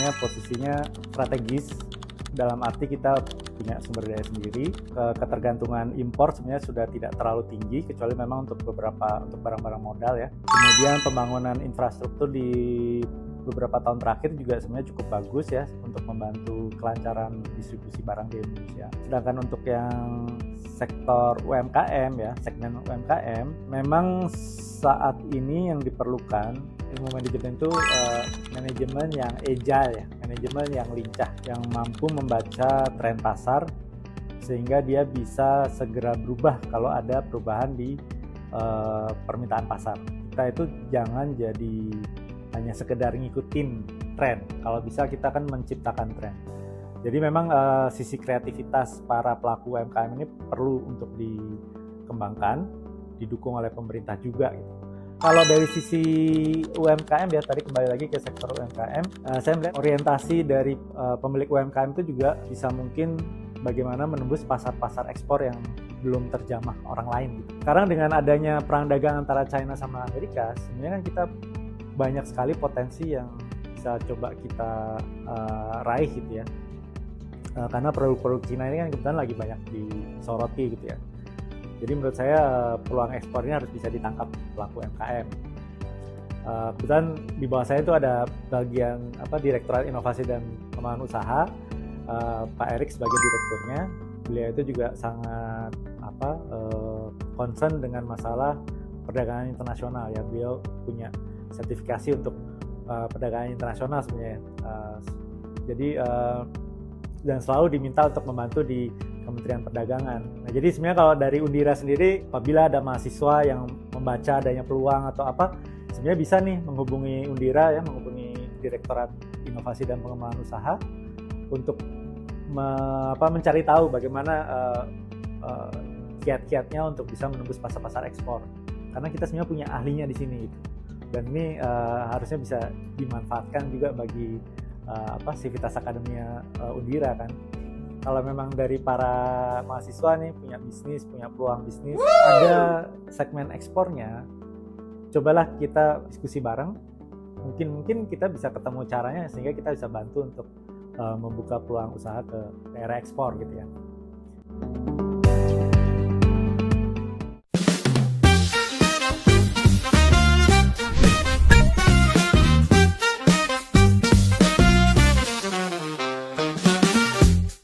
sebenarnya posisinya strategis dalam arti kita punya sumber daya sendiri. Ketergantungan impor sebenarnya sudah tidak terlalu tinggi kecuali memang untuk barang-barang modal ya. Kemudian pembangunan infrastruktur di beberapa tahun terakhir juga sebenarnya cukup bagus ya untuk membantu kelancaran distribusi barang di Indonesia. Sedangkan untuk yang sektor UMKM ya, segmen UMKM, memang saat ini yang diperlukan ilmu manajemen itu manajemen yang agile ya, manajemen yang lincah, yang mampu membaca tren pasar sehingga dia bisa segera berubah kalau ada perubahan di permintaan pasar. Kita itu jangan jadi hanya sekedar ngikutin tren. Kalau bisa kita kan menciptakan tren. Jadi memang sisi kreativitas para pelaku UMKM ini perlu untuk dikembangkan, didukung oleh pemerintah juga gitu. Kalau dari sisi UMKM ya, tadi kembali lagi ke sektor UMKM, saya melihat orientasi dari pemilik UMKM itu juga bisa mungkin bagaimana menembus pasar-pasar ekspor yang belum terjamah orang lain gitu. Karena dengan adanya perang dagang antara China sama Amerika, sebenarnya kan kita banyak sekali potensi yang bisa coba kita raih gitu ya. Karena produk-produk Cina ini kan kebetulan lagi banyak disoroti gitu ya. Jadi menurut saya peluang ekspor ini harus bisa ditangkap pelaku UMKM. Kebetulan di bawah saya itu ada bagian Direktorat Inovasi dan Pengembangan Usaha, Pak Erik sebagai direkturnya. Beliau itu juga sangat concern dengan masalah perdagangan internasional ya. Beliau punya sertifikasi untuk perdagangan internasional sebenarnya. Dan selalu diminta untuk membantu di Kementerian Perdagangan. Nah, jadi sebenarnya kalau dari Undira sendiri, apabila ada mahasiswa yang membaca adanya peluang atau apa, sebenarnya bisa nih menghubungi Undira ya, menghubungi Direktorat Inovasi dan Pengembangan Usaha untuk mencari tahu bagaimana kiat-kiatnya untuk bisa menembus pasar-pasar ekspor. Karena kita sebenarnya punya ahlinya di sini gitu. Dan ini harusnya bisa dimanfaatkan juga bagi Sivitas Akademia Undira kan. Kalau memang dari para mahasiswa nih punya bisnis, punya peluang bisnis, ada segmen ekspornya, cobalah kita diskusi bareng. Mungkin kita bisa ketemu caranya sehingga kita bisa bantu untuk membuka peluang usaha ke daerah ekspor gitu ya.